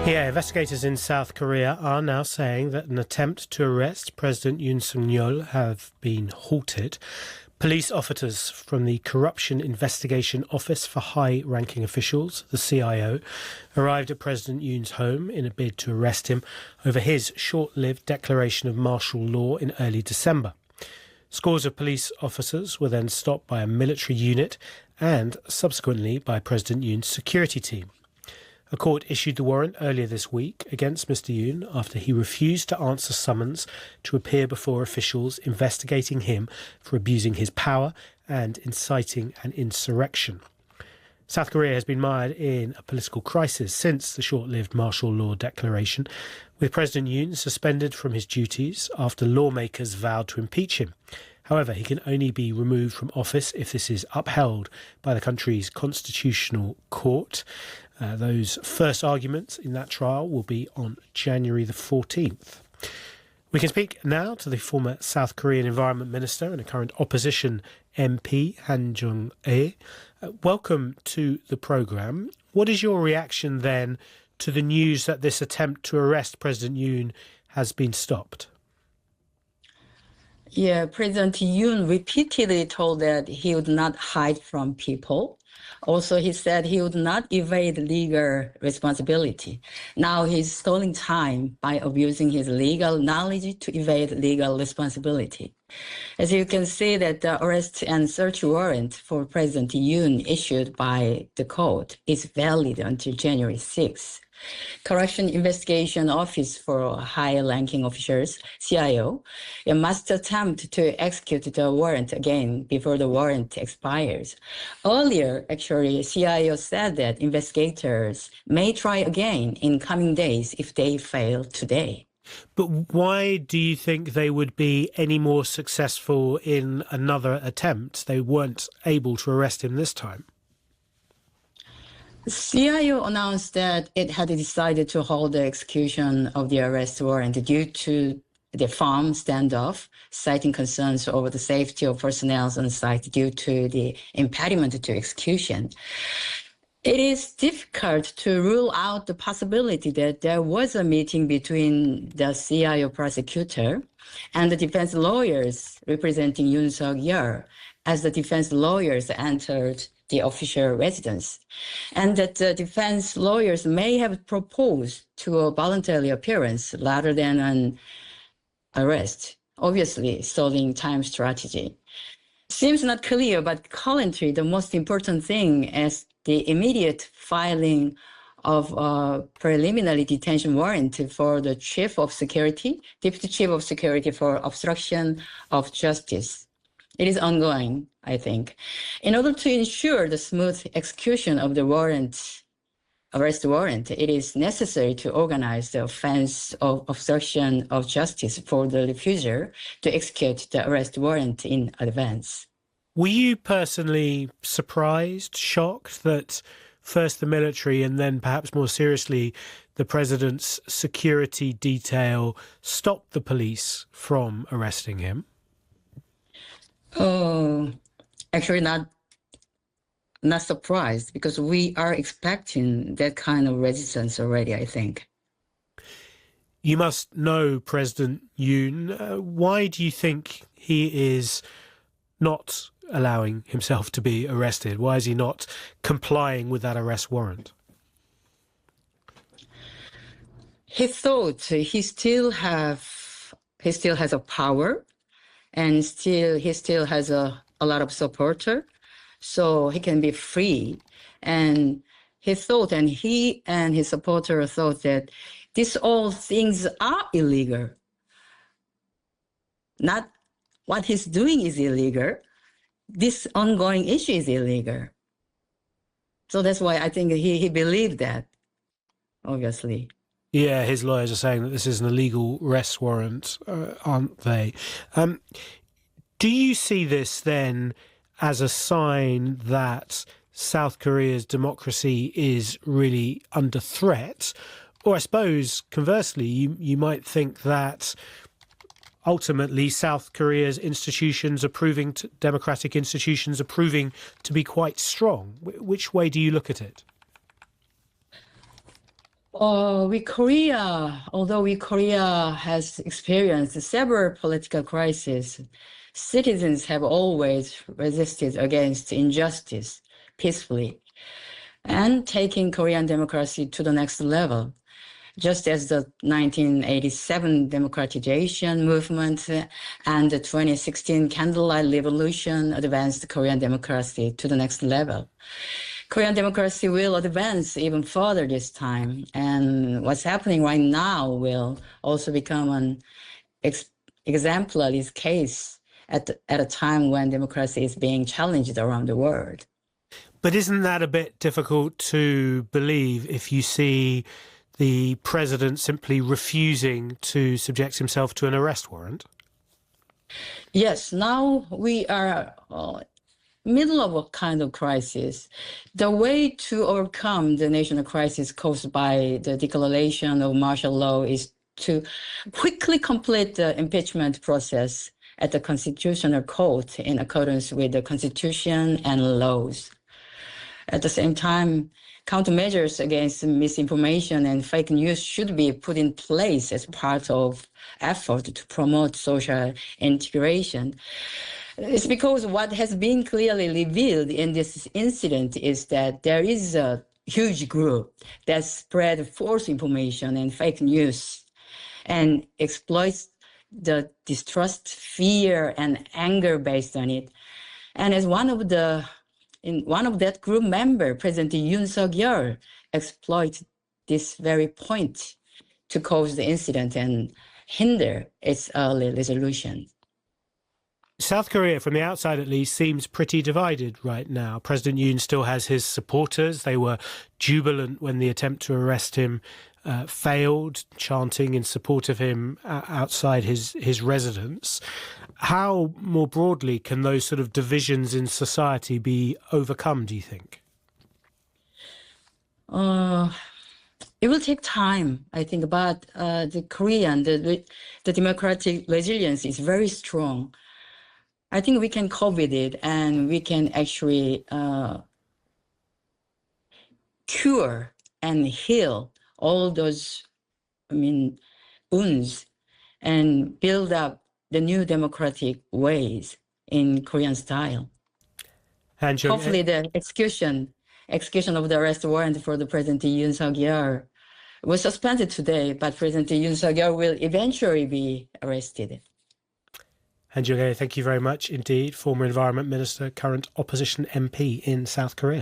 Yeah, investigators in South Korea are now saying that an attempt to arrest President 윤석열 have been halted. Police officers from the Corruption Investigation Office for High-Ranking Officials, the CIO, arrived at President Yoon's home in a bid to arrest him over his short-lived declaration of martial law in early December. Scores of police officers were then stopped by a military unit and subsequently by President Yoon's security team. A court issued the warrant earlier this week against Mr. Yoon after he refused to answer summons to appear before officials investigating him for abusing his power and inciting an insurrection. South Korea has been mired in a political crisis since the short-lived martial law declaration, with President Yoon suspended from his duties after lawmakers vowed to impeach him. However, he can only be removed from office if this is upheld by the country's constitutional court. Those first arguments in that trial will be on January the 14th. We can speak now to the former South Korean Environment Minister and a current opposition MP, Han Jong-ae. Welcome to the programme. What is your reaction then to the news that this attempt to arrest President Yoon has been stopped? Yeah, President Yoon repeatedly told that he would not hide from people. Also, he said he would not evade legal responsibility. Now he's stalling time by abusing his legal knowledge to evade legal responsibility. As you can see that the arrest and search warrant for President Yoon issued by the court is valid until January 6th. Corruption Investigation Office for High-Ranking Officials, CIO, must attempt to execute the warrant again before the warrant expires. Earlier, actually, CIO said that investigators may try again in coming days if they fail today. But why do you think they would be any more successful in another attempt? They weren't able to arrest him this time. CIO announced that it had decided to hold the execution of the arrest warrant due to the farm standoff, citing concerns over the safety of personnel on site due to the impediment to execution. It is difficult to rule out the possibility that there was a meeting between the CIO prosecutor and the defense lawyers representing 윤석열 as the defense lawyers entered the official residence, and that the defense lawyers may have proposed to a voluntary appearance rather than an arrest, obviously stalling time strategy. Seems not clear, but currently the most important thing is the immediate filing of a preliminary detention warrant for the Chief of Security, Deputy Chief of Security for obstruction of justice. It is ongoing, I think. In order to ensure the smooth execution of the arrest warrant, it is necessary to organize the offense of obstruction of justice for the refuser to execute the arrest warrant in advance. Were you personally surprised, shocked that first the military and then perhaps more seriously the president's security detail stopped the police from arresting him? Oh, actually not surprised, because we are expecting that kind of resistance already, I think. You must know President Yoon. Why do you think he is not allowing himself to be arrested? Why is he not complying with that arrest warrant? He thought he still has a power, and he still has a lot of supporter, so he can be free. And he thought, and he and his supporter thought that these all things are illegal. Not what he's doing is illegal. This ongoing issue is illegal. So that's why I think he believed that, obviously. Yeah, his lawyers are saying that this is an illegal arrest warrant, aren't they? Do you see this then as a sign that South Korea's democracy is really under threat? Or I suppose, conversely, you might think that ultimately South Korea's institutions are proving, democratic institutions are proving to be quite strong. Which way do you look at it? Although Korea has experienced several political crises, citizens have always resisted against injustice peacefully and taking Korean democracy to the next level, just as the 1987 democratization movement and the 2016 candlelight revolution advanced Korean democracy to the next level. Korean democracy will advance even further this time, and what's happening right now will also become an exemplary case at a time when democracy is being challenged around the world. But isn't that a bit difficult to believe if you see the president simply refusing to subject himself to an arrest warrant? Yes, now we are middle of a kind of crisis. The way to overcome the national crisis caused by the declaration of martial law is to quickly complete the impeachment process at the Constitutional Court in accordance with the Constitution and laws. At the same time, countermeasures against misinformation and fake news should be put in place as part of effort to promote social integration. It's because what has been clearly revealed in this incident is that there is a huge group that spread false information and fake news and exploits the distrust, fear, and anger based on it. And as one of that group member, President 윤석열, exploit this very point to cause the incident and hinder its early resolution. South Korea, from the outside at least, seems pretty divided right now. President Yoon still has his supporters. They were jubilant when the attempt to arrest him failed, chanting in support of him outside his residence. How, more broadly, can those sort of divisions in society be overcome, do you think? It will take time, I think, but the Korean, the democratic resilience is very strong. I think we can cope with it, and we can actually cure and heal all those, wounds and build up the new democratic ways in Korean style. Han Jong-ae. Hopefully the execution of the arrest warrant for the President 윤석열 was suspended today, but President 윤석열 will eventually be arrested. Han Jong-ae, thank you very much indeed. Former Environment Minister, current opposition MP in South Korea.